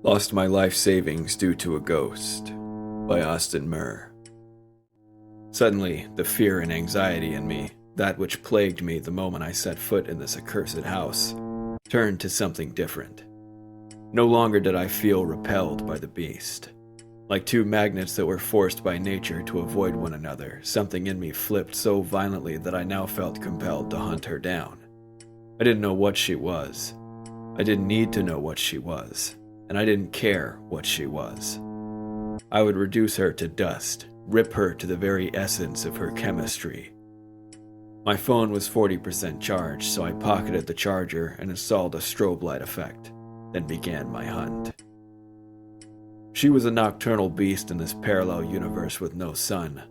Lost my life savings due to a ghost by Austin Murr. Suddenly, the fear and anxiety in me, that which plagued me the moment I set foot in this accursed house, turned to something different. No longer did I feel repelled by the beast. Like two magnets that were forced by nature to avoid one another, something in me flipped so violently that I now felt compelled to hunt her down. I didn't know what she was. I didn't need to know what she was, and I didn't care what she was. I would reduce her to dust, rip her to the very essence of her chemistry. My phone was 40% charged, so I pocketed the charger and installed a strobe light effect, then began my hunt. She was a nocturnal beast in this parallel universe with no sun,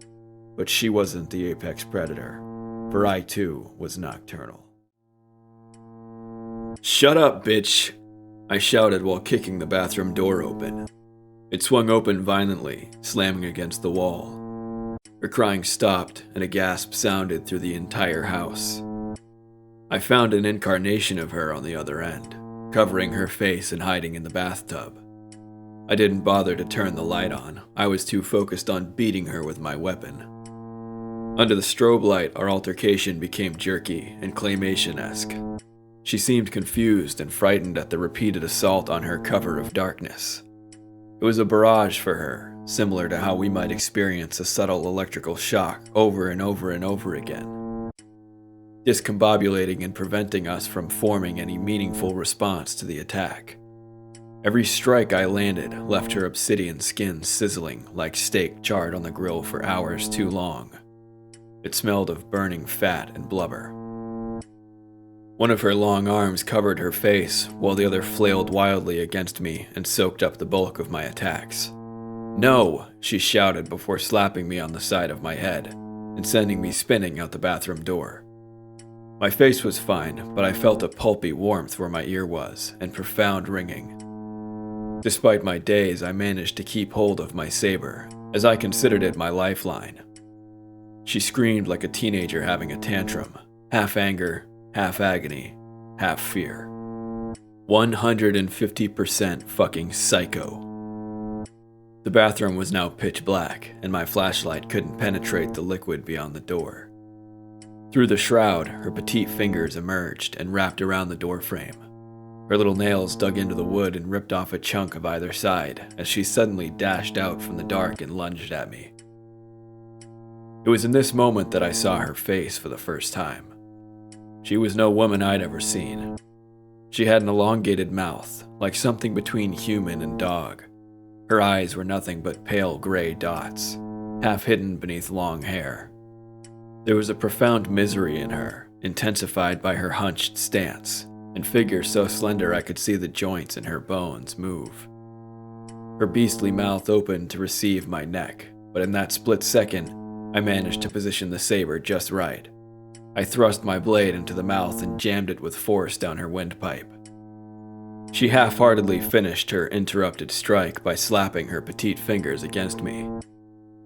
but she wasn't the apex predator, for I too was nocturnal. "Shut up, bitch!" I shouted while kicking the bathroom door open. It swung open violently, slamming against the wall. Her crying stopped, and a gasp sounded through the entire house. I found an incarnation of her on the other end, covering her face and hiding in the bathtub. I didn't bother to turn the light on. I was too focused on beating her with my weapon. Under the strobe light, our altercation became jerky and claymation-esque. She seemed confused and frightened at the repeated assault on her cover of darkness. It was a barrage for her, similar to how we might experience a subtle electrical shock over and over and over again, discombobulating and preventing us from forming any meaningful response to the attack. Every strike I landed left her obsidian skin sizzling like steak charred on the grill for hours too long. It smelled of burning fat and blubber. One of her long arms covered her face, while the other flailed wildly against me and soaked up the bulk of my attacks. "No!" she shouted before slapping me on the side of my head and sending me spinning out the bathroom door. My face was fine, but I felt a pulpy warmth where my ear was, and profound ringing. Despite my daze, I managed to keep hold of my saber, as I considered it my lifeline. She screamed like a teenager having a tantrum, half anger, half agony, half fear. 150% fucking psycho. The bathroom was now pitch black, and my flashlight couldn't penetrate the liquid beyond the door. Through the shroud, her petite fingers emerged and wrapped around the doorframe. Her little nails dug into the wood and ripped off a chunk of either side as she suddenly dashed out from the dark and lunged at me. It was in this moment that I saw her face for the first time. She was no woman I'd ever seen. She had an elongated mouth, like something between human and dog. Her eyes were nothing but pale gray dots, half hidden beneath long hair. There was a profound misery in her, intensified by her hunched stance, and figure so slender I could see the joints in her bones move. Her beastly mouth opened to receive my neck, but in that split second, I managed to position the saber just right. I thrust my blade into the mouth and jammed it with force down her windpipe. She half-heartedly finished her interrupted strike by slapping her petite fingers against me.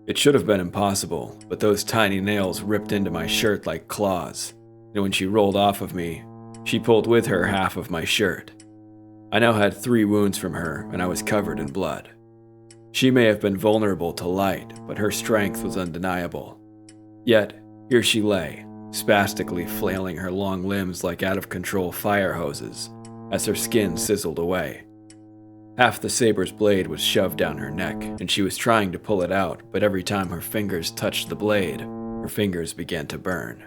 It should have been impossible, but those tiny nails ripped into my shirt like claws, and when she rolled off of me, she pulled with her half of my shirt. I now had 3 wounds from her, and I was covered in blood. She may have been vulnerable to light, but her strength was undeniable. Yet, here she lay, spastically flailing her long limbs like out-of-control fire hoses, as her skin sizzled away. Half the saber's blade was shoved down her neck, and she was trying to pull it out, but every time her fingers touched the blade, her fingers began to burn.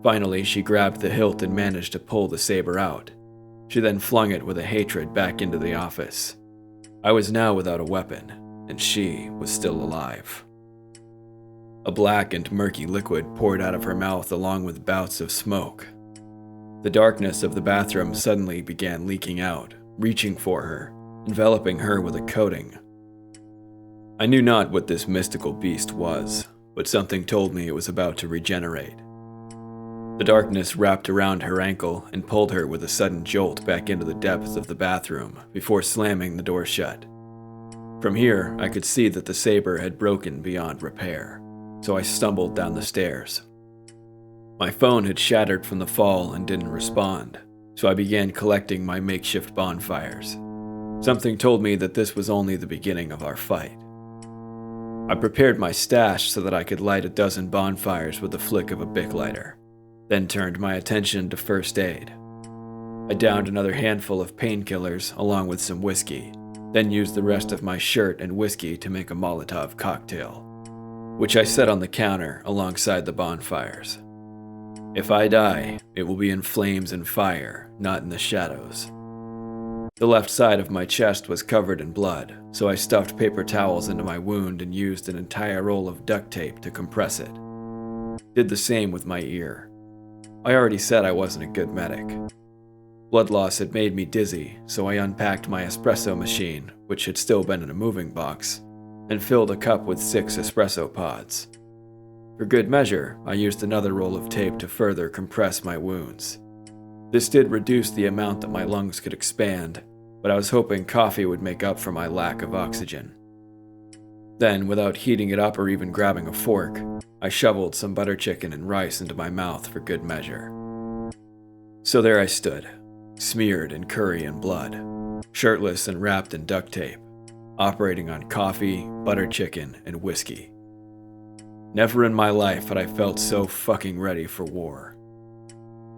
Finally, she grabbed the hilt and managed to pull the saber out. She then flung it with a hatred back into the office. I was now without a weapon, and she was still alive. A black and murky liquid poured out of her mouth along with bouts of smoke. The darkness of the bathroom suddenly began leaking out, reaching for her, enveloping her with a coating. I knew not what this mystical beast was, but something told me it was about to regenerate. The darkness wrapped around her ankle and pulled her with a sudden jolt back into the depths of the bathroom before slamming the door shut. From here, I could see that the saber had broken beyond repair, so I stumbled down the stairs. My phone had shattered from the fall and didn't respond, so I began collecting my makeshift bonfires. Something told me that this was only the beginning of our fight. I prepared my stash so that I could light a dozen bonfires with the flick of a Bic lighter, then turned my attention to first aid. I downed another handful of painkillers along with some whiskey, then used the rest of my shirt and whiskey to make a Molotov cocktail, which I set on the counter alongside the bonfires. If I die, it will be in flames and fire, not in the shadows. The left side of my chest was covered in blood, so I stuffed paper towels into my wound and used an entire roll of duct tape to compress it. Did the same with my ear. I already said I wasn't a good medic. Blood loss had made me dizzy, so I unpacked my espresso machine, which had still been in a moving box, and filled a cup with 6 espresso pods. For good measure, I used another roll of tape to further compress my wounds. This did reduce the amount that my lungs could expand, but I was hoping coffee would make up for my lack of oxygen. Then, without heating it up or even grabbing a fork, I shoveled some butter chicken and rice into my mouth for good measure. So there I stood, smeared in curry and blood, shirtless and wrapped in duct tape, operating on coffee, butter chicken, and whiskey. Never in my life had I felt so fucking ready for war.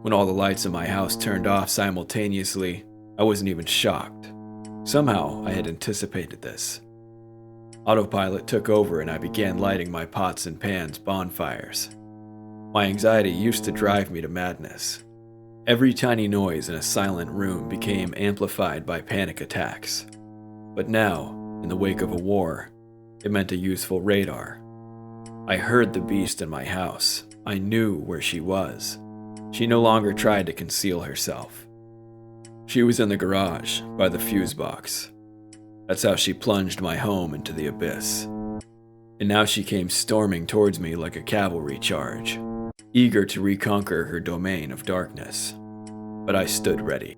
When all the lights in my house turned off simultaneously, I wasn't even shocked. Somehow, I had anticipated this. Autopilot took over and I began lighting my pots and pans bonfires. My anxiety used to drive me to madness. Every tiny noise in a silent room became amplified by panic attacks. But now, in the wake of a war, it meant a useful radar. I heard the beast in my house. I knew where she was. She no longer tried to conceal herself. She was in the garage, by the fuse box. That's how she plunged my home into the abyss. And now she came storming towards me like a cavalry charge, eager to reconquer her domain of darkness. But I stood ready.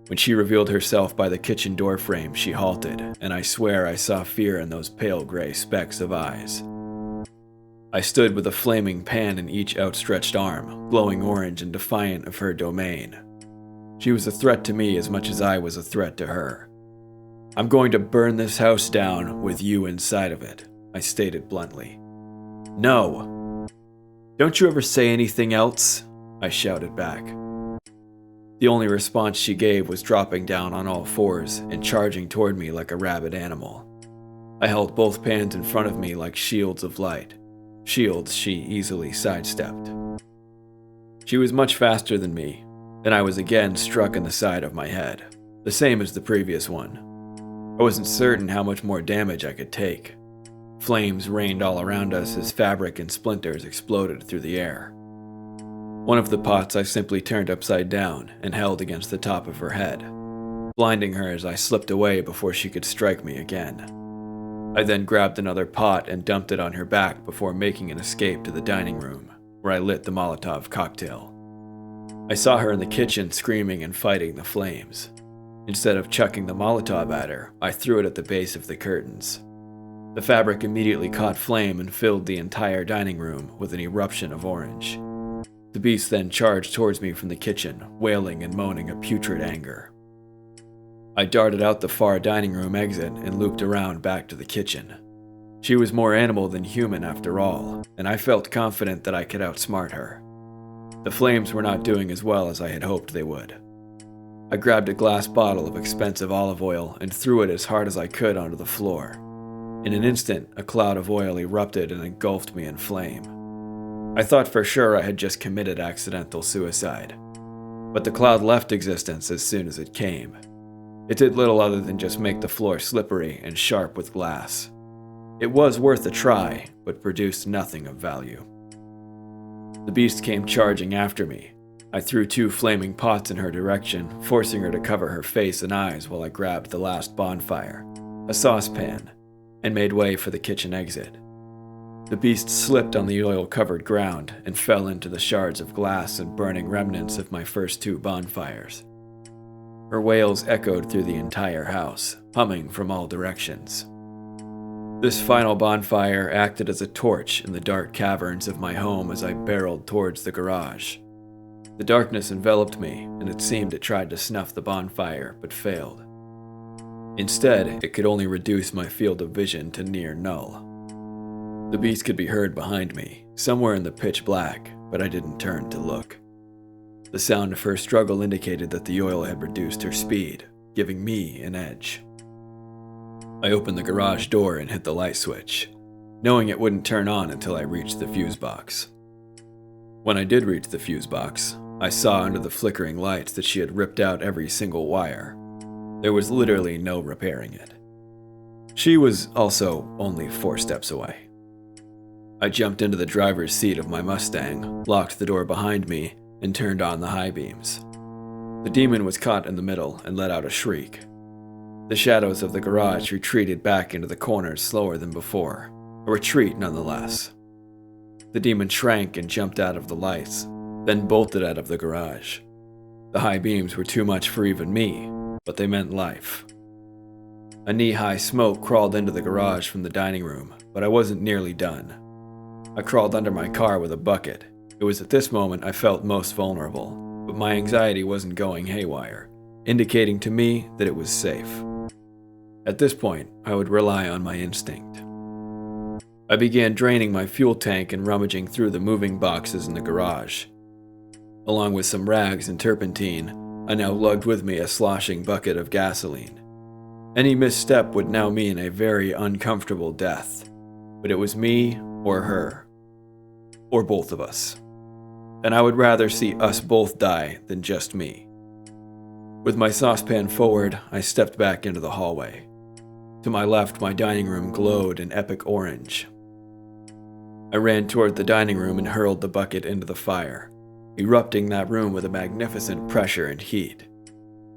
When she revealed herself by the kitchen door frame, she halted, and I swear I saw fear in those pale gray specks of eyes. I stood with a flaming pan in each outstretched arm, glowing orange and defiant of her domain. She was a threat to me as much as I was a threat to her. I'm going to burn this house down with you inside of it, I stated bluntly. No! Don't you ever say anything else? I shouted back. The only response she gave was dropping down on all fours and charging toward me like a rabid animal. I held both pans in front of me like shields of light, shields she easily sidestepped. She was much faster than me, and I was again struck in the side of my head, the same as the previous one. I wasn't certain how much more damage I could take. Flames rained all around us as fabric and splinters exploded through the air. One of the pots I simply turned upside down and held against the top of her head, blinding her as I slipped away before she could strike me again. I then grabbed another pot and dumped it on her back before making an escape to the dining room, where I lit the Molotov cocktail. I saw her in the kitchen screaming and fighting the flames. Instead of chucking the Molotov at her, I threw it at the base of the curtains. The fabric immediately caught flame and filled the entire dining room with an eruption of orange. The beast then charged towards me from the kitchen, wailing and moaning a putrid anger. I darted out the far dining room exit and looped around back to the kitchen. She was more animal than human after all, and I felt confident that I could outsmart her. The flames were not doing as well as I had hoped they would. I grabbed a glass bottle of expensive olive oil and threw it as hard as I could onto the floor. In an instant, a cloud of oil erupted and engulfed me in flame. I thought for sure I had just committed accidental suicide, but the cloud left existence as soon as it came. It did little other than just make the floor slippery and sharp with glass. It was worth a try, but produced nothing of value. The beast came charging after me. I threw 2 flaming pots in her direction, forcing her to cover her face and eyes while I grabbed the last bonfire, a saucepan, and made way for the kitchen exit. The beast slipped on the oil-covered ground and fell into the shards of glass and burning remnants of my first 2 bonfires. Her wails echoed through the entire house, humming from all directions. This final bonfire acted as a torch in the dark caverns of my home as I barreled towards the garage. The darkness enveloped me, and it seemed it tried to snuff the bonfire, but failed. Instead, it could only reduce my field of vision to near null. The beast could be heard behind me, somewhere in the pitch black, but I didn't turn to look. The sound of her struggle indicated that the oil had reduced her speed, giving me an edge. I opened the garage door and hit the light switch, knowing it wouldn't turn on until I reached the fuse box. When I did reach the fuse box, I saw under the flickering lights that she had ripped out every single wire. There was literally no repairing it. She was also only 4 steps away. I jumped into the driver's seat of my Mustang, locked the door behind me, and turned on the high beams. The demon was caught in the middle and let out a shriek. The shadows of the garage retreated back into the corners slower than before, a retreat nonetheless. The demon shrank and jumped out of the lights, then bolted out of the garage. The high beams were too much for even me, but they meant life. A knee-high smoke crawled into the garage from the dining room, but I wasn't nearly done. I crawled under my car with a bucket. It was at this moment I felt most vulnerable, but my anxiety wasn't going haywire, indicating to me that it was safe. At this point, I would rely on my instinct. I began draining my fuel tank and rummaging through the moving boxes in the garage. Along with some rags and turpentine, I now lugged with me a sloshing bucket of gasoline. Any misstep would now mean a very uncomfortable death, but it was me or her, or both of us. And I would rather see us both die than just me. With my saucepan forward, I stepped back into the hallway. To my left, my dining room glowed in epic orange. I ran toward the dining room and hurled the bucket into the fire, erupting that room with a magnificent pressure and heat.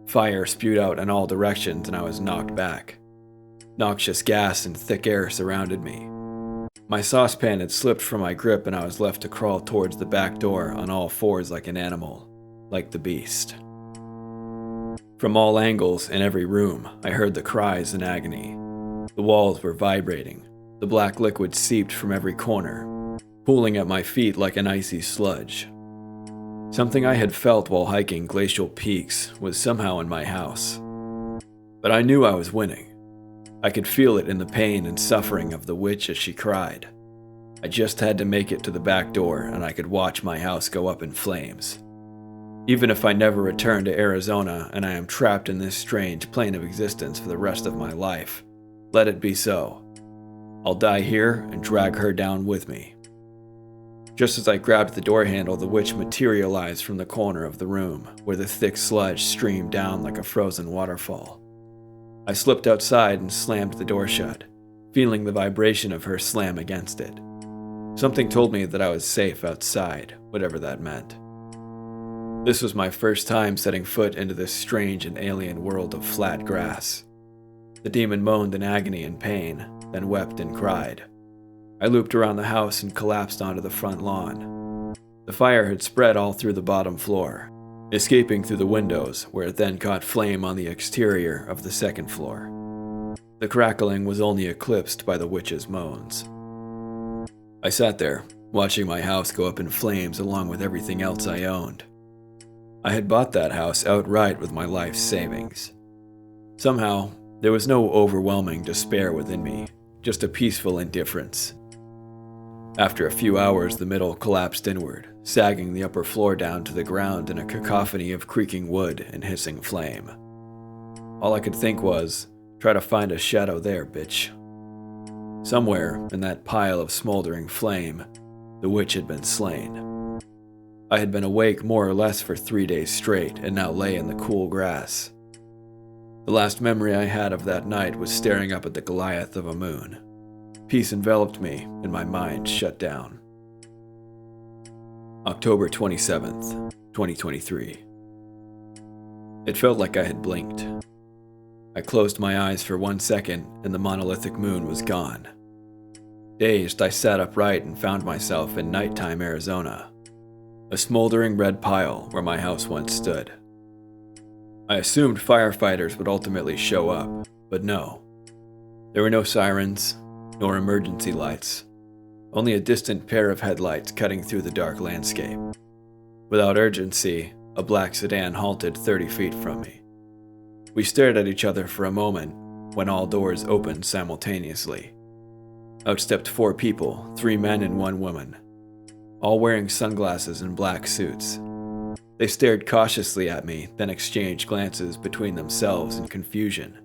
Fire spewed out in all directions and I was knocked back. Noxious gas and thick air surrounded me. My saucepan had slipped from my grip and I was left to crawl towards the back door on all fours like an animal, like the beast. From all angles in every room, I heard the cries in agony. The walls were vibrating. The black liquid seeped from every corner, pooling at my feet like an icy sludge. Something I had felt while hiking glacial peaks was somehow in my house. But I knew I was winning. I could feel it in the pain and suffering of the witch as she cried. I just had to make it to the back door and I could watch my house go up in flames. Even if I never return to Arizona and I am trapped in this strange plane of existence for the rest of my life, let it be so. I'll die here and drag her down with me. Just as I grabbed the door handle, the witch materialized from the corner of the room, where the thick sludge streamed down like a frozen waterfall. I slipped outside and slammed the door shut, feeling the vibration of her slam against it. Something told me that I was safe outside, whatever that meant. This was my first time setting foot into this strange and alien world of flat grass. The demon moaned in agony and pain, then wept and cried. I looped around the house and collapsed onto the front lawn. The fire had spread all through the bottom floor, escaping through the windows, where it then caught flame on the exterior of the second floor. The crackling was only eclipsed by the witch's moans. I sat there, watching my house go up in flames along with everything else I owned. I had bought that house outright with my life's savings. Somehow, there was no overwhelming despair within me, just a peaceful indifference. After a few hours, the middle collapsed inward, sagging the upper floor down to the ground in a cacophony of creaking wood and hissing flame. All I could think was, try to find a shadow there, bitch. Somewhere in that pile of smoldering flame, the witch had been slain. I had been awake more or less for 3 days straight and now lay in the cool grass. The last memory I had of that night was staring up at the Goliath of a moon. Peace enveloped me and my mind shut down. October 27th, 2023. It felt like I had blinked. I closed my eyes for 1 second and the monolithic moon was gone. Dazed, I sat upright and found myself in nighttime Arizona, a smoldering red pile where my house once stood. I assumed firefighters would ultimately show up, but no. There were no sirens, nor emergency lights, only a distant pair of headlights cutting through the dark landscape. Without urgency, a black sedan halted 30 feet from me. We stared at each other for a moment, when all doors opened simultaneously. Out stepped 4 people, 3 men and 1 woman, all wearing sunglasses and black suits. They stared cautiously at me, then exchanged glances between themselves in confusion.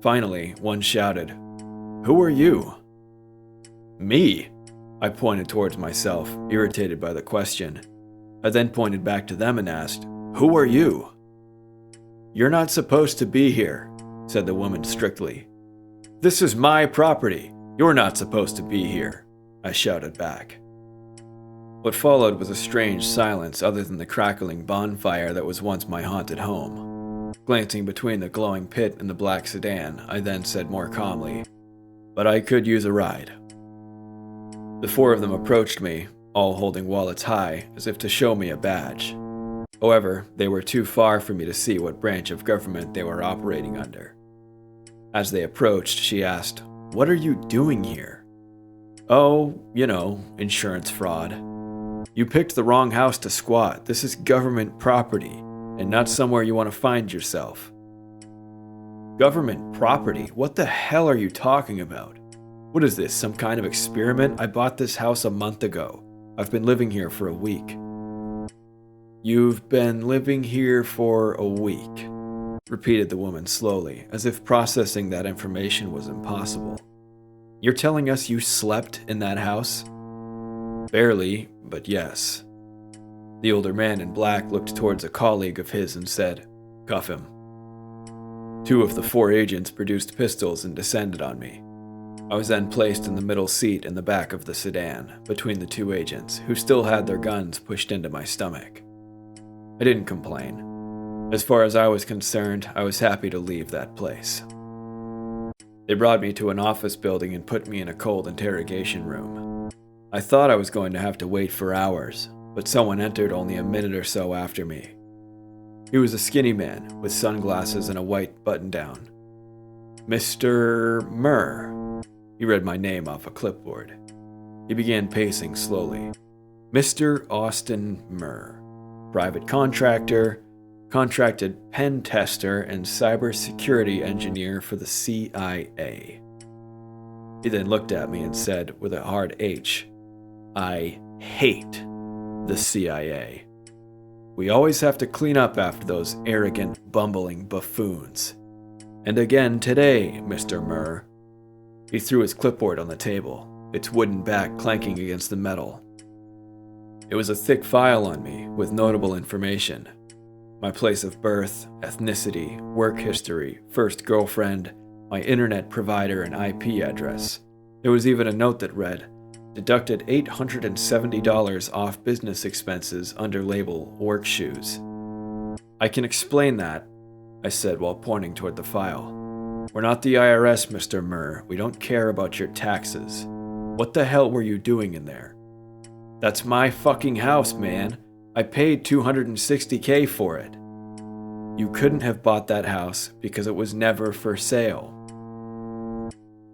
Finally, one shouted, "Who are you?" "Me?" I pointed towards myself, irritated by the question. I then pointed back to them and asked, "Who are you?" "You're not supposed to be here," said the woman strictly. "This is my property. You're not supposed to be here," I shouted back. What followed was a strange silence other than the crackling bonfire that was once my haunted home. Glancing between the glowing pit and the black sedan, I then said more calmly, "But I could use a ride." The 4 of them approached me, all holding wallets high, as if to show me a badge. However, they were too far for me to see what branch of government they were operating under. As they approached, she asked, "What are you doing here?" "Oh, insurance fraud." "You picked the wrong house to squat. This is government property, and not somewhere you want to find yourself." "Government property? What the hell are you talking about? What is this, some kind of experiment? I bought this house a month ago. I've been living here for a week." "You've been living here for a week," repeated the woman slowly, as if processing that information was impossible. "You're telling us you slept in that house?" "Barely, but yes." The older man in black looked towards a colleague of his and said, "Cuff him." 2 of the 4 agents produced pistols and descended on me. I was then placed in the middle seat in the back of the sedan, between the 2 agents, who still had their guns pushed into my stomach. I didn't complain. As far as I was concerned, I was happy to leave that place. They brought me to an office building and put me in a cold interrogation room. I thought I was going to have to wait for hours, but someone entered only a minute or so after me. He was a skinny man with sunglasses and a white button-down. "Mr. Murr." He read my name off a clipboard. He began pacing slowly. "Mr. Austin Murr, private contractor, contracted pen tester and cybersecurity engineer for the CIA." He then looked at me and said with a hard H, "I hate the CIA. We always have to clean up after those arrogant, bumbling buffoons. And again today, Mr. Murr." He threw his clipboard on the table, its wooden back clanking against the metal. It was a thick file on me, with notable information. My place of birth, ethnicity, work history, first girlfriend, my internet provider and IP address. There was even a note that read, "Deducted $870 off business expenses under label work shoes." "I can explain that," I said while pointing toward the file. "We're not the IRS, Mr. Murr. We don't care about your taxes. What the hell were you doing in there?" "That's my fucking house, man. I paid $260K for it." "You couldn't have bought that house because it was never for sale."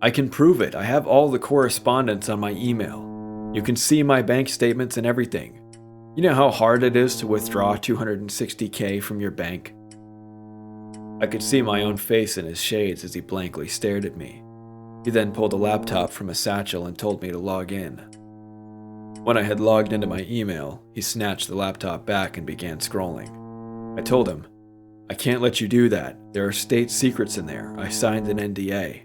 "I can prove it. I have all the correspondence on my email. You can see my bank statements and everything. You know how hard it is to withdraw $260K from your bank?" I could see my own face in his shades as he blankly stared at me. He then pulled a laptop from a satchel and told me to log in. When I had logged into my email, he snatched the laptop back and began scrolling. I told him, "I can't let you do that. There are state secrets in there. I signed an NDA."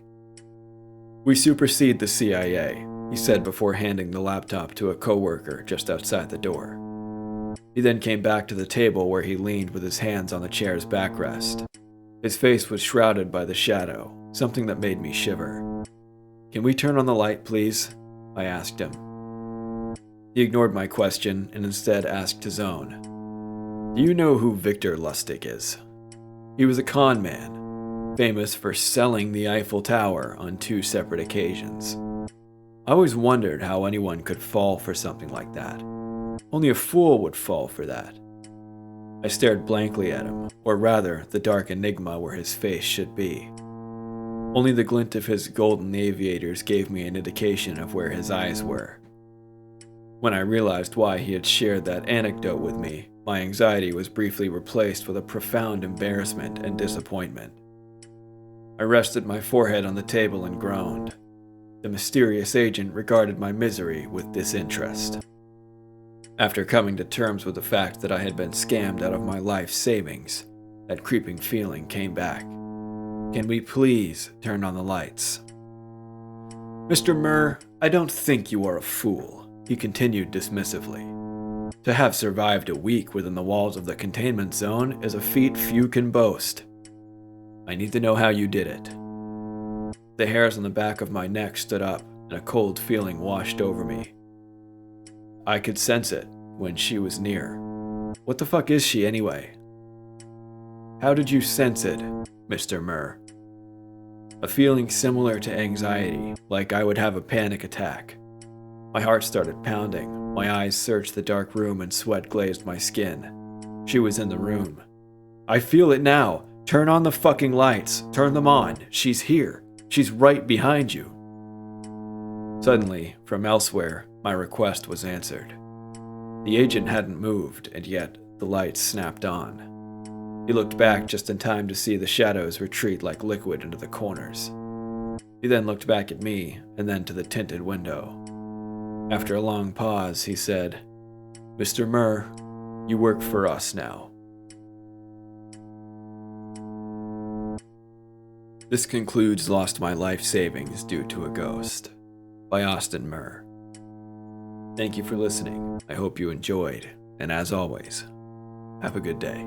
"We supersede the CIA," he said before handing the laptop to a coworker just outside the door. He then came back to the table where he leaned with his hands on the chair's backrest. His face was shrouded by the shadow, something that made me shiver. "Can we turn on the light, please?" I asked him. He ignored my question and instead asked his own. "Do you know who Victor Lustig is?" He was a con man, famous for selling the Eiffel Tower on 2 separate occasions. I always wondered how anyone could fall for something like that. Only a fool would fall for that. I stared blankly at him, or rather, the dark enigma where his face should be. Only the glint of his golden aviators gave me an indication of where his eyes were. When I realized why he had shared that anecdote with me, my anxiety was briefly replaced with a profound embarrassment and disappointment. I rested my forehead on the table and groaned. The mysterious agent regarded my misery with disinterest. After coming to terms with the fact that I had been scammed out of my life savings, that creeping feeling came back. Can we please turn on the lights? Mr. Murr, I don't think you are a fool, he continued dismissively. To have survived a week within the walls of the containment zone is a feat few can boast. I need to know how you did it. The hairs on the back of my neck stood up, and a cold feeling washed over me. I could sense it when she was near. What the fuck is she anyway? How did you sense it, Mr. Murr? A feeling similar to anxiety, like I would have a panic attack. My heart started pounding, my eyes searched the dark room and sweat glazed my skin. She was in the room. I feel it now! Turn on the fucking lights! Turn them on! She's here! She's right behind you! Suddenly, from elsewhere, my request was answered. The agent hadn't moved, and yet the lights snapped on. He looked back just in time to see the shadows retreat like liquid into the corners. He then looked back at me, and then to the tinted window. After a long pause, he said, Mr. Murr, you work for us now. This concludes Lost My Life Savings Due to a Ghost by Austin Murr. Thank you for listening. I hope you enjoyed, and as always, have a good day.